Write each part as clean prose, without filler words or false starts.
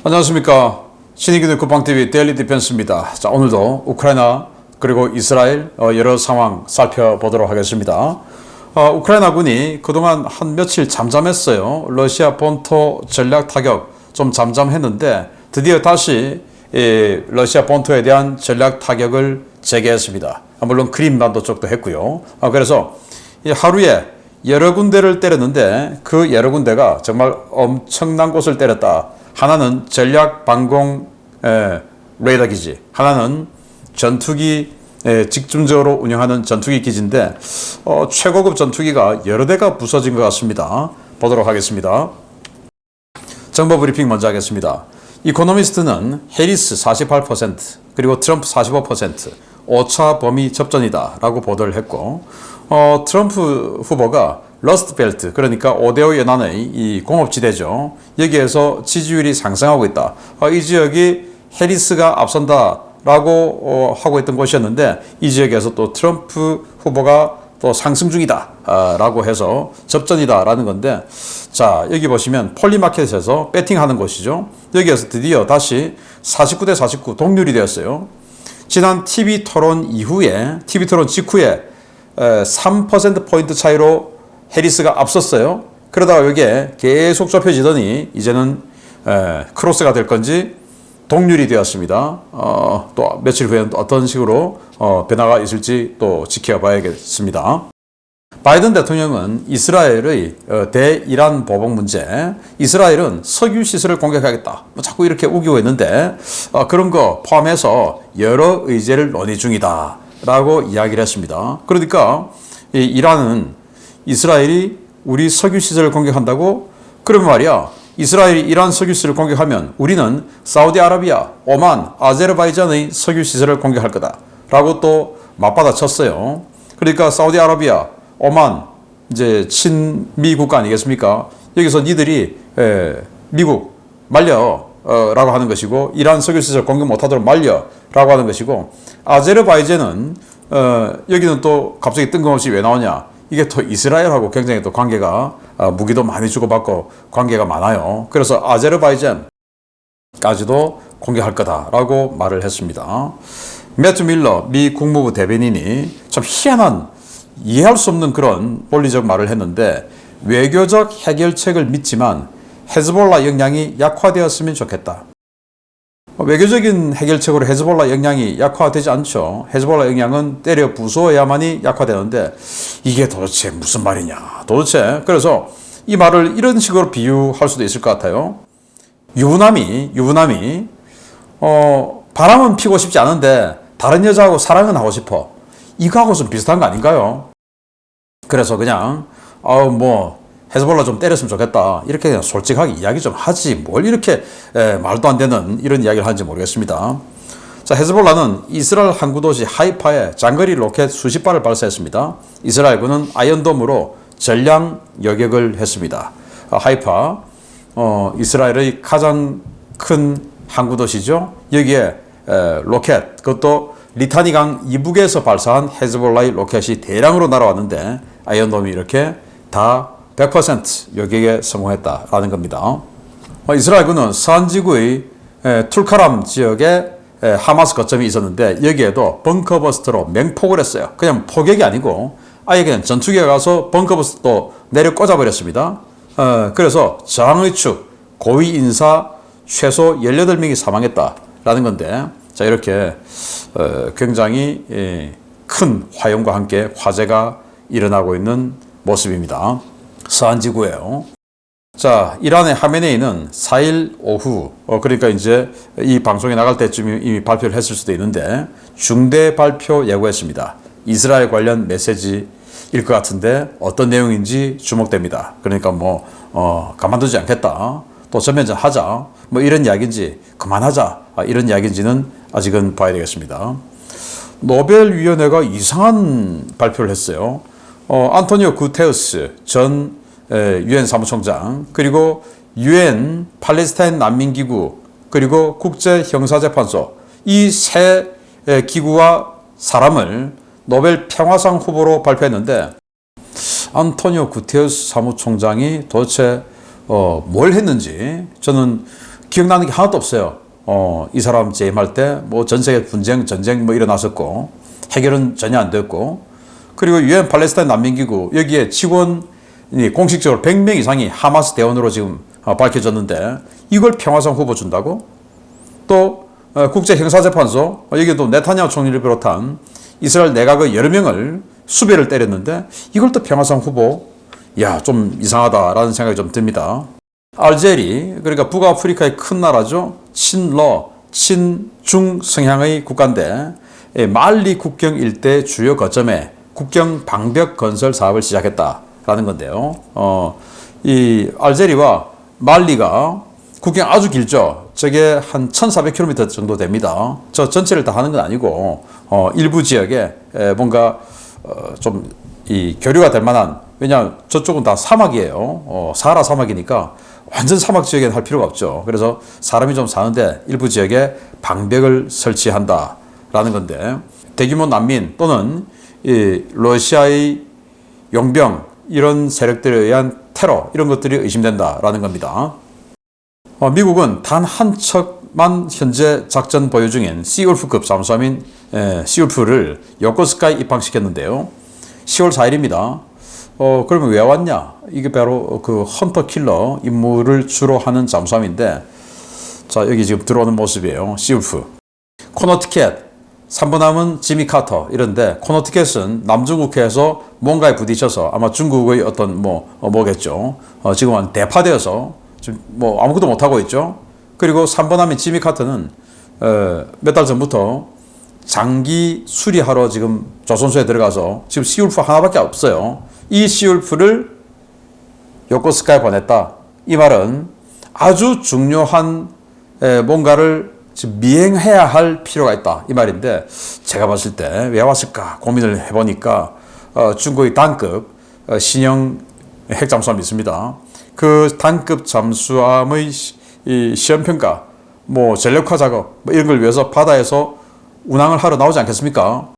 안녕하십니까. 신의균의 국방TV 데일리 디펜스입니다. 자, 오늘도 우크라이나 그리고 이스라엘 여러 상황 살펴보도록 하겠습니다. 우크라이나군이 그동안 한 며칠 잠잠했어요. 러시아 본토 전략 타격 좀 잠잠했는데 드디어 다시 러시아 본토에 대한 전략 타격을 재개했습니다. 물론 크림반도 쪽도 했고요. 그래서 하루에 여러 군데를 때렸는데 그 여러 군데가 정말 엄청난 곳을 때렸다. 하나는 전략 방공 레이더 기지, 하나는 전투기 집중적으로 운영하는 전투기 기지인데 최고급 전투기가 여러 대가 부서진 것 같습니다. 보도록 하겠습니다. 정보 브리핑 먼저 하겠습니다. 이코노미스트는 해리스 48% 그리고 트럼프 45% 5차 범위 접전이다 라고 보도를 했고 트럼프 후보가 러스트 벨트, 그러니까 5대5 연안의 이 공업지대죠. 여기에서 지지율이 상승하고 있다. 이 지역이 해리스가 앞선다 라고 하고 있던 곳이었는데 이 지역에서 또 트럼프 후보가 또 상승 중이다 라고 해서 접전이다 라는 건데, 자, 여기 보시면 폴리마켓에서 배팅하는 곳이죠. 여기에서 드디어 다시 49대 49 동률이 되었어요. 지난 TV 토론 직후에 3%포인트 차이로 해리스가 앞섰어요. 그러다가 여기에 계속 좁혀지더니 이제는 크로스가 될 건지 동률이 되었습니다. 또 며칠 후에는 또 어떤 식으로 변화가 있을지 또 지켜봐야겠습니다. 바이든 대통령은 이스라엘의 대이란 보복 문제, 이스라엘은 석유 시설을 공격하겠다, 자꾸 이렇게 우기고 있는데 그런 거 포함해서 여러 의제를 논의 중이다 라고 이야기를 했습니다. 그러니까 이란은 이스라엘이 우리 석유 시설을 공격한다고? 그러면 말이야, 이스라엘이 이란 석유 시설을 공격하면 우리는 사우디아라비아, 오만, 아제르바이잔의 석유 시설을 공격할 거다 라고 또 맞받아쳤어요. 그러니까 사우디아라비아, 오만, 이제 친미 국가 아니겠습니까? 여기서 니들이 미국 말려 라고 하는 것이고, 이란 석유 시설 공격 못하도록 말려 라고 하는 것이고, 아제르바이잔은 여기는 또 갑자기 뜬금없이 왜 나오냐? 이게 또 이스라엘하고 굉장히 또 관계가 무기도 많이 주고받고 관계가 많아요. 그래서 아제르바이잔까지도 공격할 거다라고 말을 했습니다. 매튜 밀러 미 국무부 대변인이 참 희한한, 이해할 수 없는 그런 논리적 말을 했는데, 외교적 해결책을 믿지만 헤즈볼라 역량이 약화되었으면 좋겠다. 외교적인 해결책으로 헤즈볼라 역량이 약화되지 않죠. 헤즈볼라 역량은 때려 부수어야만이 약화되는데 이게 도대체 무슨 말이냐 도대체. 그래서 이 말을 이런 식으로 비유할 수도 있을 것 같아요. 유부남이 바람은 피고 싶지 않은데 다른 여자하고 사랑은 하고 싶어. 이거하고 좀 비슷한 거 아닌가요? 그래서 그냥 헤즈볼라 좀 때렸으면 좋겠다, 이렇게 그냥 솔직하게 이야기 좀 하지 뭘 이렇게 말도 안 되는 이런 이야기를 하는지 모르겠습니다. 자, 헤즈볼라는 이스라엘 항구 도시 하이파에 장거리 로켓 수십 발을 발사했습니다. 이스라엘군은 아이언돔으로 전량 요격을 했습니다. 하이파, 이스라엘의 가장 큰 항구 도시죠. 여기에 로켓, 그것도 리타니강 이북에서 발사한 헤즈볼라의 로켓이 대량으로 날아왔는데 아이언돔이 이렇게 다 100% 요격에 성공했다라는 겁니다. 이스라엘군은 서안지구의 툴카람 지역에 하마스 거점이 있었는데 여기에도 벙커버스터로 맹폭을 했어요. 그냥 포격이 아니고 아예 그냥 전투기가 가서 벙커버스터도 내려 꽂아버렸습니다. 그래서 저항의 축, 고위 인사 최소 18명이 사망했다라는 건데, 자, 이렇게 굉장히 큰 화염과 함께 화재가 일어나고 있는 모습입니다. 서안지구예요. 자, 이란의 하메네이는 4일 오후, 그러니까 이제 이 방송이 나갈 때쯤 이미 발표를 했을 수도 있는데 중대 발표 예고했습니다. 이스라엘 관련 메시지일 것 같은데 어떤 내용인지 주목됩니다. 그러니까 가만두지 않겠다, 또 전면전 하자, 이런 이야기인지 그만하자, 이런 이야기인지는 아직은 봐야 되겠습니다. 노벨위원회가 이상한 발표를 했어요. 안토니오 구테우스 전 유엔 사무총장, 그리고 유엔 팔레스타인 난민기구, 그리고 국제형사재판소, 이 세 기구와 사람을 노벨 평화상 후보로 발표했는데 안토니오 구테우스 사무총장이 도대체 뭘 했는지 저는 기억나는 게 하나도 없어요. 이 사람 재임할 때 뭐 전 세계 분쟁, 전쟁 뭐 일어났었고 해결은 전혀 안 됐고, 그리고 유엔 팔레스타인 난민기구 여기에 직원이 공식적으로 100명 이상이 하마스 대원으로 지금 밝혀졌는데 이걸 평화상 후보 준다고? 또 국제형사재판소 여기도 네타냐후 총리를 비롯한 이스라엘 내각의 여러 명을 수배를 때렸는데 이걸 또 평화상 후보? 야, 좀 이상하다라는 생각이 좀 듭니다. 알제리, 그러니까 북아프리카의 큰 나라죠. 친중 성향의 국가인데 말리 국경 일대 주요 거점에 국경 방벽 건설 사업을 시작했다라는 건데요. 이 알제리와 말리가 국경 아주 길죠. 저게 한 1,400km 정도 됩니다. 저 전체를 다 하는 건 아니고 일부 지역에 뭔가 좀 이 교류가 될 만한, 왜냐 저쪽은 다 사막이에요. 사하라 사막이니까 완전 사막 지역에는 할 필요가 없죠. 그래서 사람이 좀 사는데 일부 지역에 방벽을 설치한다라는 건데, 대규모 난민 또는 이 러시아의 용병 이런 세력들에 의한 테러 이런 것들이 의심된다라는 겁니다. 미국은 단 한 척만 현재 작전 보유 중인 시울프급 잠수함인 시울프를 요코스카에 입항시켰는데요. 10월 4일입니다. 그러면 왜 왔냐? 이게 바로 그 헌터 킬러 임무를 주로 하는 잠수함인데, 자, 여기 지금 들어오는 모습이에요. 시울프. 코너티켓, 3번함은 지미 카터 이런데, 코너티켓은 남중국해에서 뭔가에 부딪혀서 아마 중국의 어떤 뭐겠죠. 지금은 대파되어서 지금 뭐 아무것도 못하고 있죠. 그리고 3번함인 지미 카터는 몇 달 전부터 장기 수리하러 지금 조선소에 들어가서 지금 시울프 하나밖에 없어요. 이 시울프를 요코스카에 보냈다. 이 말은 아주 중요한 뭔가를 지금 미행해야 할 필요가 있다. 이 말인데, 제가 봤을 때 왜 왔을까 고민을 해보니까 중국의 단급 신형 핵잠수함이 있습니다. 그 단급 잠수함의 이 시험평가, 뭐 전력화 작업 뭐 이런 걸 위해서 바다에서 운항을 하러 나오지 않겠습니까?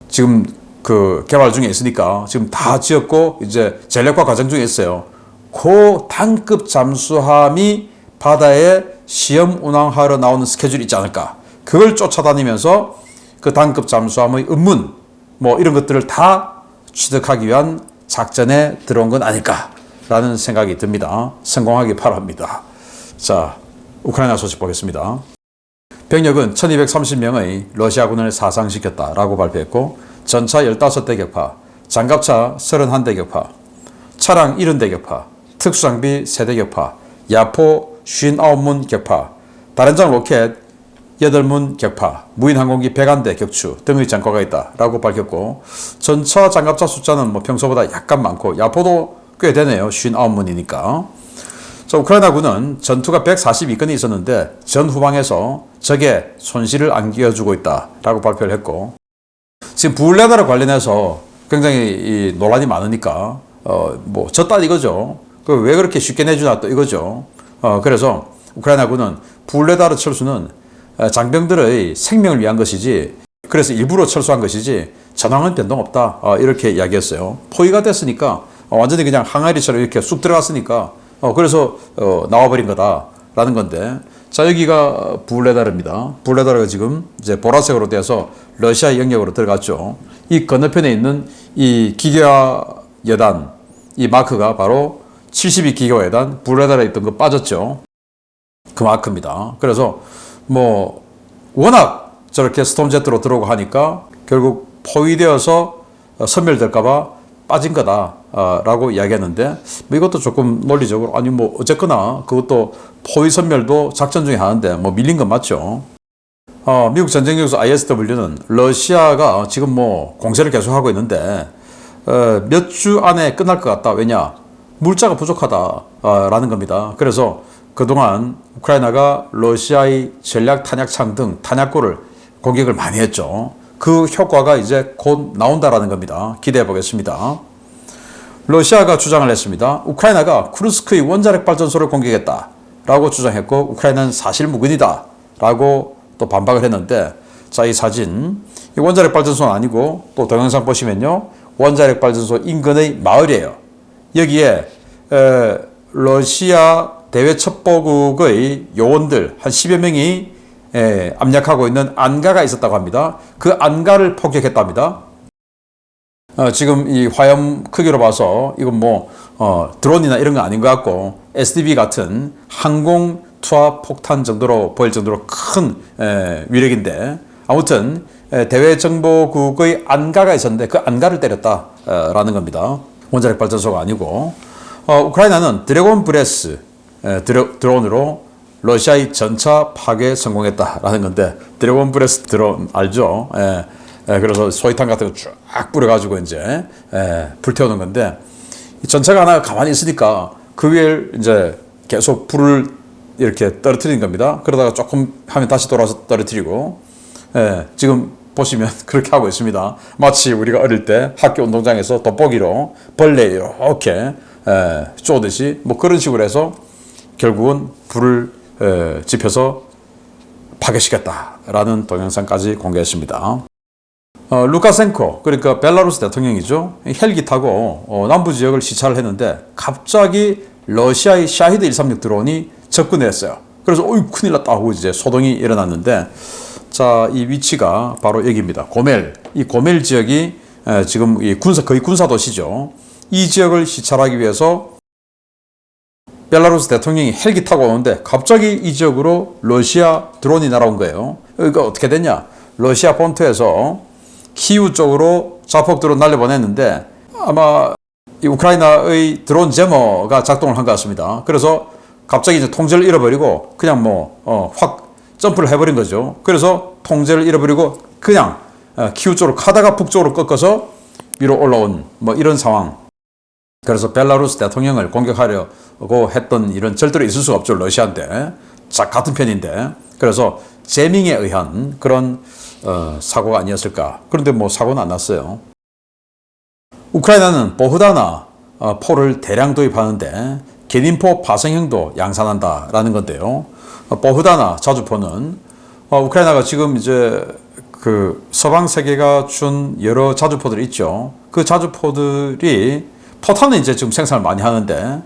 지금 그 개발 중에 있으니까 지금 다 지었고 이제 전력화 과정 중에 있어요. 그 단급 잠수함이 바다에 시험 운항하러 나오는 스케줄이 있지 않을까? 그걸 쫓아다니면서 그 단급 잠수함의 은문 뭐 이런 것들을 다 취득하기 위한 작전에 들어온 건 아닐까라는 생각이 듭니다. 성공하기 바랍니다. 자, 우크라이나 소식 보겠습니다. 병력은 1230명의 러시아군을 사상시켰다라고 발표했고, 전차 15대 격파, 장갑차 31대 격파, 차량 70대 격파, 특수장비 3대 격파, 야포 59문 격파, 다련장 로켓 8문 격파, 무인항공기 101대 격추 등의 전과가 있다라고 밝혔고, 전차 장갑차 숫자는 뭐 평소보다 약간 많고 야포도 꽤 되네요. 59문이니까. 자, 우크라이나군은 전투가 142건이 있었는데 전후방에서 적의 손실을 안겨주고 있다라고 발표를 했고, 지금 부울레다르 관련해서 굉장히 논란이 많으니까 뭐 졌다 이거죠. 왜 그렇게 쉽게 내주나 또 이거죠. 그래서 우크라이나군은 부울레다르 철수는 장병들의 생명을 위한 것이지, 그래서 일부러 철수한 것이지 전황은 변동 없다, 이렇게 이야기했어요. 포위가 됐으니까 완전히 그냥 항아리처럼 이렇게 쑥 들어갔으니까 그래서 나와버린 거다라는 건데, 자, 여기가 부울레다르입니다. 부울레다르가 지금 이제 보라색으로 돼서 러시아 영역으로 들어갔죠. 이 건너편에 있는 이 기계화 여단, 이 마크가 바로 72 기계화 여단, 부울레다르에 있던 거 빠졌죠. 그 마크입니다. 그래서 뭐 워낙 저렇게 스톰제트로 들어오고 하니까 결국 포위되어서 섬멸될까봐 빠진 거다라고 이야기했는데, 뭐 이것도 조금 논리적으로, 아니 뭐 어쨌거나 그것도 포위 섬멸도 작전 중에 하나인데 뭐 밀린 건 맞죠. 미국 전쟁연구소 ISW는 러시아가 지금 뭐 공세를 계속하고 있는데 몇 주 안에 끝날 것 같다. 왜냐? 물자가 부족하다라는 겁니다. 그래서 그동안 우크라이나가 러시아의 전략 탄약창 등 탄약고를 공격을 많이 했죠. 그 효과가 이제 곧 나온다라는 겁니다. 기대해 보겠습니다. 러시아가 주장을 했습니다. 우크라이나가 쿠르스크의 원자력 발전소를 공격했다라고 주장했고, 우크라이나는 사실 무근이다라고 또 반박을 했는데, 자, 이 사진, 이 원자력 발전소는 아니고 또 동영상 보시면요, 원자력 발전소 인근의 마을이에요. 여기에 러시아 대외첩보국의 요원들 한 10여 명이 압력하고 있는 안가가 있었다고 합니다. 그 안가를 폭격했답니다. 지금 이 화염 크기로 봐서 이건 뭐 드론이나 이런 거 아닌 것 같고 SDB 같은 항공 투하 폭탄 정도로 보일 정도로 큰 위력인데, 아무튼 대외정보국의 안가가 있었는데 그 안가를 때렸다라는 겁니다. 원자력 발전소가 아니고. 우크라이나는 드래곤 브레스 드론으로 러시아의 전차 파괴에 성공했다라는 건데, 드래곤 브레스 드론 알죠? 그래서 소위탄 같은 거 쫙 뿌려가지고 이제 불태우는 건데, 이 전차가 하나 가만히 있으니까 그 위에 이제 계속 불을 이렇게 떨어뜨리는 겁니다. 그러다가 조금 하면 다시 돌아서 떨어뜨리고, 지금 보시면 그렇게 하고 있습니다. 마치 우리가 어릴 때 학교 운동장에서 돋보기로 벌레 이렇게 쪼듯이 뭐 그런 식으로 해서 결국은 불을 지펴서 파괴시켰다라는 동영상까지 공개했습니다. 루카센코, 그러니까 벨라루스 대통령이죠. 헬기 타고 남부 지역을 시찰을 했는데 갑자기 러시아의 샤히드 136 드론이 접근했어요. 그래서 어이 큰일 났다 하고 이제 소동이 일어났는데, 자, 이 위치가 바로 여기입니다. 고멜. 이 고멜 지역이 지금 이 거의 군사 도시죠. 이 지역을 시찰하기 위해서 벨라루스 대통령이 헬기 타고 오는데 갑자기 이 지역으로 러시아 드론이 날아온 거예요. 그러니까 어떻게 됐냐? 러시아 본토에서 키우 쪽으로 자폭 드론 날려보냈는데 아마 이 우크라이나의 드론 제머가 작동을 한 것 같습니다. 그래서 갑자기 이제 통제를 잃어버리고 그냥 확 점프를 해버린 거죠. 그래서 통제를 잃어버리고 그냥 키우 쪽으로 가다가 북쪽으로 꺾어서 위로 올라온 뭐 이런 상황. 그래서 벨라루스 대통령을 공격하려고 했던 일은 절대로 있을 수가 없죠. 러시아인데. 같은 편인데. 그래서 제밍에 의한 그런 사고가 아니었을까. 그런데 뭐 사고는 안 났어요. 우크라이나는 보흐다나 포를 대량 도입하는데 게린포 파생형도 양산한다라는 건데요. 보흐다나 자주포는 우크라이나가 지금 이제 그 서방 세계가 준 여러 자주포들이 있죠. 그 자주포들이 포탄은 이제 지금 생산을 많이 하는데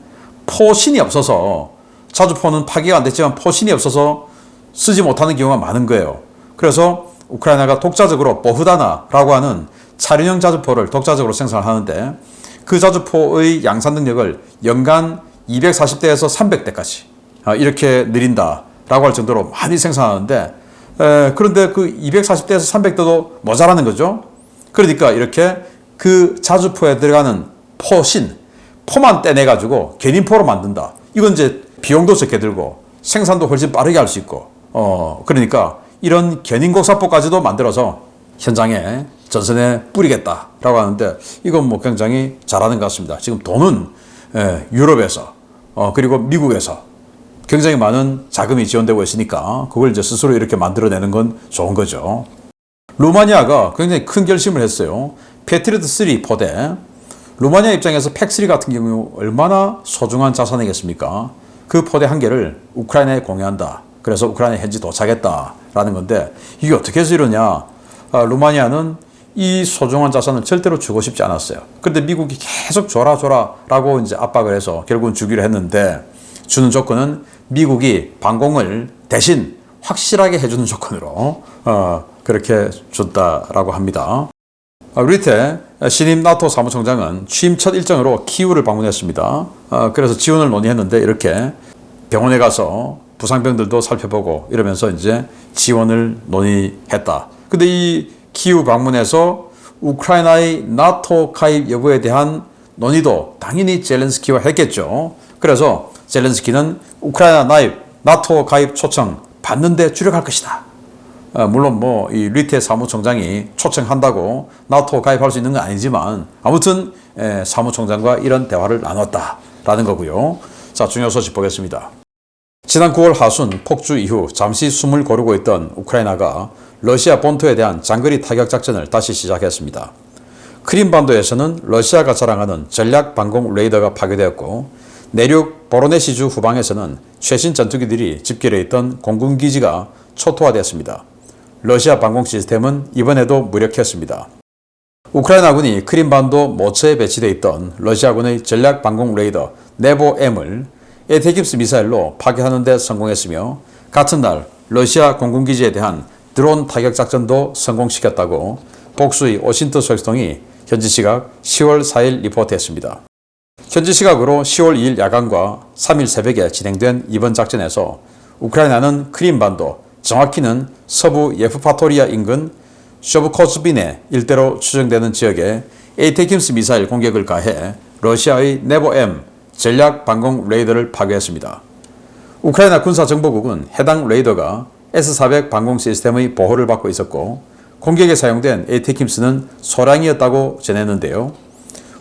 포신이 없어서, 자주포는 파기가 안 됐지만 포신이 없어서 쓰지 못하는 경우가 많은 거예요. 그래서 우크라이나가 독자적으로 보흐다나라고 하는 차륜형 자주포를 독자적으로 생산을 하는데, 그 자주포의 양산 능력을 연간 240대에서 300대까지 이렇게 늘린다라고 할 정도로 많이 생산하는데, 그런데 그 240대에서 300대도 모자라는 거죠. 그러니까 이렇게 그 자주포에 들어가는 포만 떼내가지고 견인포로 만든다. 이건 이제 비용도 적게 들고 생산도 훨씬 빠르게 할 수 있고, 그러니까 이런 견인곡사포까지도 만들어서 현장에 전선에 뿌리겠다라고 하는데, 이건 뭐 굉장히 잘하는 것 같습니다. 지금 돈은 유럽에서 그리고 미국에서 굉장히 많은 자금이 지원되고 있으니까 그걸 이제 스스로 이렇게 만들어내는 건 좋은 거죠. 루마니아가 굉장히 큰 결심을 했어요. 패트리어트 3 포대. 루마니아 입장에서 팩3 같은 경우 얼마나 소중한 자산이겠습니까? 그 포대 한 개를 우크라이나에 공유한다. 그래서 우크라이나에 현지 도착했다라는 건데, 이게 어떻게 해서 이러냐? 루마니아는 이 소중한 자산을 절대로 주고 싶지 않았어요. 그런데 미국이 계속 줘라라고 이제 압박을 해서 결국은 주기로 했는데, 주는 조건은 미국이 방공을 대신 확실하게 해주는 조건으로 그렇게 줬다라고 합니다. 루이테 신임 나토 사무총장은 취임 첫 일정으로 키우를 방문했습니다. 그래서 지원을 논의했는데 이렇게 병원에 가서 부상병들도 살펴보고 이러면서 이제 지원을 논의했다. 근데 이 키우 방문에서 우크라이나의 나토 가입 여부에 대한 논의도 당연히 젤렌스키와 했겠죠. 그래서 젤렌스키는 우크라이나 나토 가입 초청 받는데 주력할 것이다. 물론 뭐 이 리테 사무총장이 초청한다고 나토 가입할 수 있는 건 아니지만 아무튼 사무총장과 이런 대화를 나눴다라는 거고요. 자, 중요 소식 보겠습니다. 지난 9월 하순 폭주 이후 잠시 숨을 고르고 있던 우크라이나가 러시아 본토에 대한 장거리 타격 작전을 다시 시작했습니다. 크림반도에서는 러시아가 자랑하는 전략 방공 레이더가 파괴되었고, 내륙 보로네시주 후방에서는 최신 전투기들이 집결해 있던 공군기지가 초토화되었습니다. 러시아 방공 시스템은 이번에도 무력했습니다. 우크라이나군이 크림반도 모처에 배치되어 있던 러시아군의 전략 방공 레이더 네보-M을 에이테킴스 미사일로 파괴하는 데 성공했으며 같은 날 러시아 공군기지에 대한 드론 타격 작전도 성공시켰다고 복수의 워싱턴 소식통이 현지 시각 10월 4일 리포트했습니다. 현지 시각으로 10월 2일 야간과 3일 새벽에 진행된 이번 작전에서 우크라이나는 크림반도, 정확히는 서부 예프파토리아 인근 쇼브코즈빈의 일대로 추정되는 지역에 에이테킴스 미사일 공격을 가해 러시아의 네보-M 전략 방공 레이더를 파괴했습니다. 우크라이나 군사정보국은 해당 레이더가 S-400 방공 시스템의 보호를 받고 있었고 공격에 사용된 에이테킴스는 소량이었다고 전했는데요.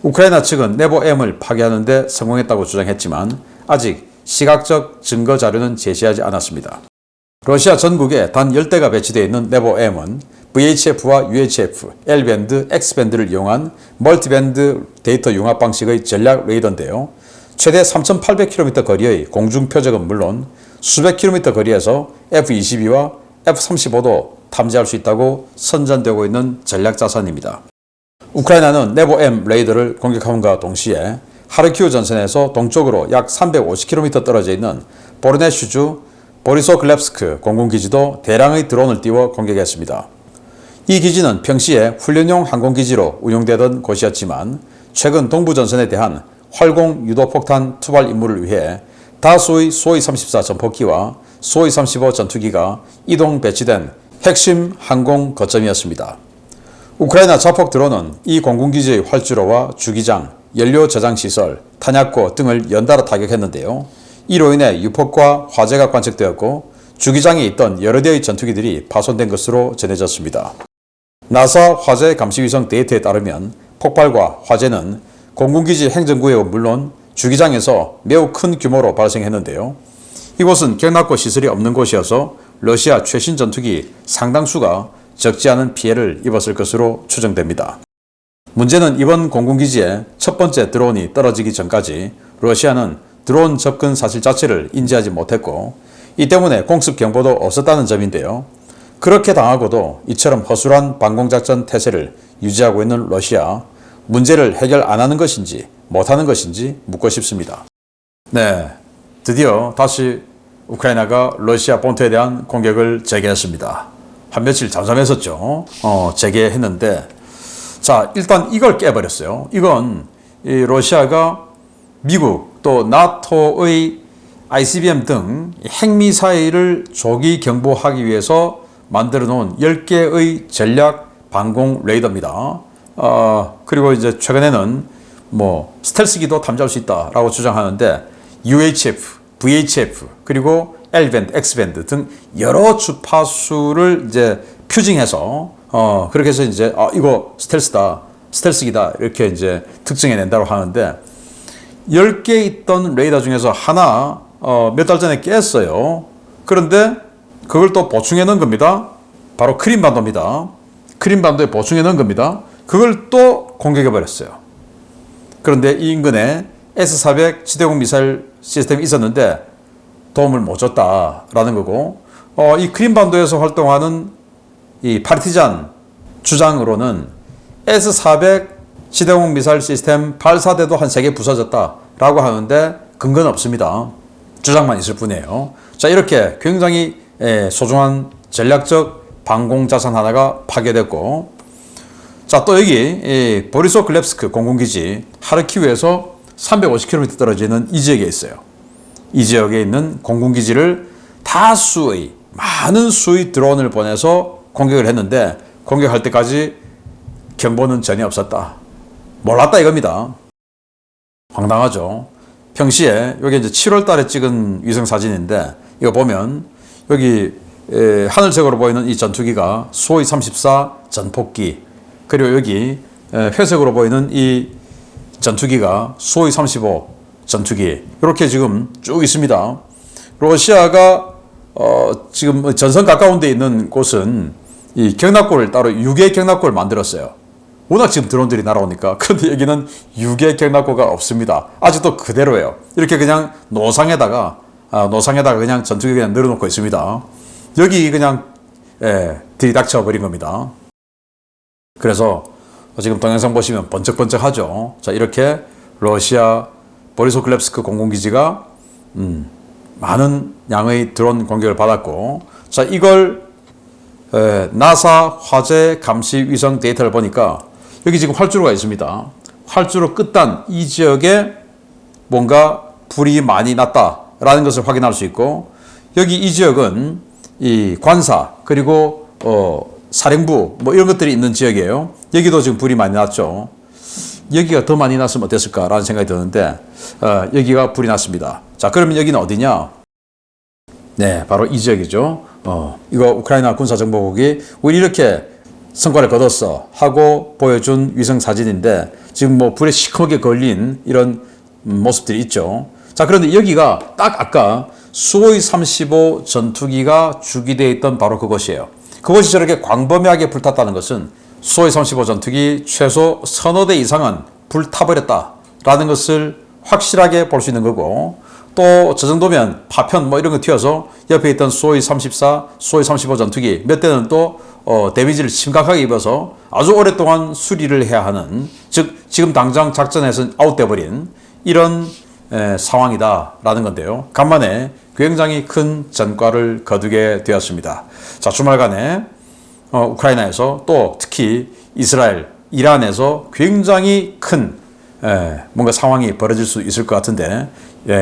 우크라이나 측은 네보-M을 파괴하는 데 성공했다고 주장했지만 아직 시각적 증거 자료는 제시하지 않았습니다. 러시아 전국에 단 10대가 배치되어 있는 네보-M은 VHF와 UHF, L밴드, X밴드를 이용한 멀티밴드 데이터 융합 방식의 전략 레이더인데요. 최대 3,800km 거리의 공중 표적은 물론 수백 km 거리에서 F-22와 F-35도 탐지할 수 있다고 선전되고 있는 전략 자산입니다. 우크라이나는 네보-M 레이더를 공격함과 동시에 하르키우 전선에서 동쪽으로 약 350km 떨어져 있는 보르네슈주 보리소글랩스크 공군기지도 대량의 드론을 띄워 공격했습니다. 이 기지는 평시에 훈련용 항공기지로 운용되던 곳이었지만 최근 동부전선에 대한 활공 유도폭탄 투발 임무를 위해 다수의 수호이-34 전폭기와 수호이-35 전투기가 이동 배치된 핵심 항공 거점이었습니다. 우크라이나 자폭 드론은 이 공군기지의 활주로와 주기장, 연료 저장시설, 탄약고 등을 연달아 타격했는데요. 이로 인해 유폭과 화재가 관측되었고 주기장에 있던 여러 대의 전투기들이 파손된 것으로 전해졌습니다. 나사 화재 감시위성 데이터에 따르면 폭발과 화재는 공군기지 행정구역은 물론 주기장에서 매우 큰 규모로 발생했는데요. 이곳은 경납고 시설이 없는 곳이어서 러시아 최신 전투기 상당수가 적지 않은 피해를 입었을 것으로 추정됩니다. 문제는 이번 공군기지에 첫 번째 드론이 떨어지기 전까지 러시아는 드론 접근 사실 자체를 인지하지 못했고 이 때문에 공습 경보도 없었다는 점인데요. 그렇게 당하고도 이처럼 허술한 방공작전 태세를 유지하고 있는 러시아, 문제를 해결 안 하는 것인지 못하는 것인지 묻고 싶습니다. 네, 드디어 다시 우크라이나가 러시아 본토에 대한 공격을 재개했습니다. 한 며칠 잠잠했었죠. 재개했는데 자, 일단 이걸 깨버렸어요. 이건 이 러시아가 미국 또 나토의 ICBM 등 핵미사일을 조기 경보하기 위해서 만들어 놓은 10개의 전략 방공 레이더입니다. 그리고 이제 최근에는 뭐 스텔스기도 탐지할 수 있다라고 주장하는데 UHF, VHF 그리고 L밴드, X밴드 등 여러 주파수를 이제 퓨징해서 그렇게 해서 이제 이거 스텔스기다 이렇게 이제 특징해낸다고 하는데 10개 있던 레이더 중에서 하나 몇 달 전에 깼어요. 그런데 그걸 또 보충해 넣은 겁니다. 바로 크림반도입니다. 크림반도에 보충해 넣은 겁니다. 그걸 또 공격해 버렸어요. 그런데 이 인근에 S-400 지대공 미사일 시스템이 있었는데 도움을 못 줬다라는 거고 이 크림반도에서 활동하는 이 파르티잔 주장으로는 S-400 지대공 미사일 시스템 발사대도 한 3개 부서졌다라고 하는데 근거는 없습니다. 주장만 있을 뿐이에요. 자, 이렇게 굉장히 소중한 전략적 방공자산 하나가 파괴됐고 자, 또 여기 보리소글랩스크 공군기지 하르키우에서 350km 떨어지는 이 지역에 있어요. 이 지역에 있는 공군기지를 많은 수의 드론을 보내서 공격을 했는데 공격할 때까지 경보는 전혀 없었다. 몰랐다 이겁니다. 황당하죠. 평시에 여기 이제 7월 달에 찍은 위성 사진인데 이거 보면 여기 하늘색으로 보이는 이 전투기가 수호이-34 전폭기 그리고 여기 회색으로 보이는 이 전투기가 수호이-35 전투기 이렇게 지금 쭉 있습니다. 러시아가 지금 전선 가까운 데 있는 곳은 이 경납고를 따로 유계 경납고를 만들었어요. 워낙 지금 드론들이 날아오니까. 그런데 여기는 유계 경납고가 없습니다. 아직도 그대로예요. 이렇게 그냥 노상에다가 그냥 전투기 그냥 늘어놓고 있습니다. 여기 그냥 들이닥쳐 버린 겁니다. 그래서 지금 동영상 보시면 번쩍번쩍하죠. 자, 이렇게 러시아 보리소글랩스크 공군기지가 많은 양의 드론 공격을 받았고, 자, 이걸 나사 화재 감시 위성 데이터를 보니까 여기 지금 활주로가 있습니다. 활주로 끝단 이 지역에 뭔가 불이 많이 났다라는 것을 확인할 수 있고, 여기 이 지역은 이 관사 그리고 사령부 뭐 이런 것들이 있는 지역이에요. 여기도 지금 불이 많이 났죠. 여기가 더 많이 났으면 어땠을까라는 생각이 드는데 여기가 불이 났습니다. 자, 그러면 여기는 어디냐? 네, 바로 이 지역이죠. 이거 우크라이나 군사정보국이 우리 이렇게 성과를 거뒀어 하고 보여준 위성 사진인데 지금 뭐 불에 시커멓게 걸린 이런 모습들이 있죠. 자, 그런데 여기가 딱 아까 수호이 35 전투기가 주기되어 있던 바로 그곳이에요. 그곳이 저렇게 광범위하게 불탔다는 것은 수호이 35 전투기 최소 서너 대 이상은 불타버렸다라는 것을 확실하게 볼 수 있는 거고, 또 저 정도면 파편 뭐 이런 거 튀어서 옆에 있던 수호이 34, 수호이 35 전투기 몇 대는 또 데미지를 심각하게 입어서 아주 오랫동안 수리를 해야 하는, 즉 지금 당장 작전에서 아웃돼 버린 이런 상황이다라는 건데요. 간만에 굉장히 큰 전과를 거두게 되었습니다. 자, 주말간에 우크라이나에서 또 특히 이스라엘, 이란에서 굉장히 큰 뭔가 상황이 벌어질 수 있을 것 같은데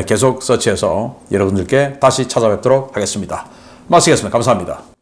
계속 서치해서 여러분들께 다시 찾아뵙도록 하겠습니다. 마치겠습니다. 감사합니다.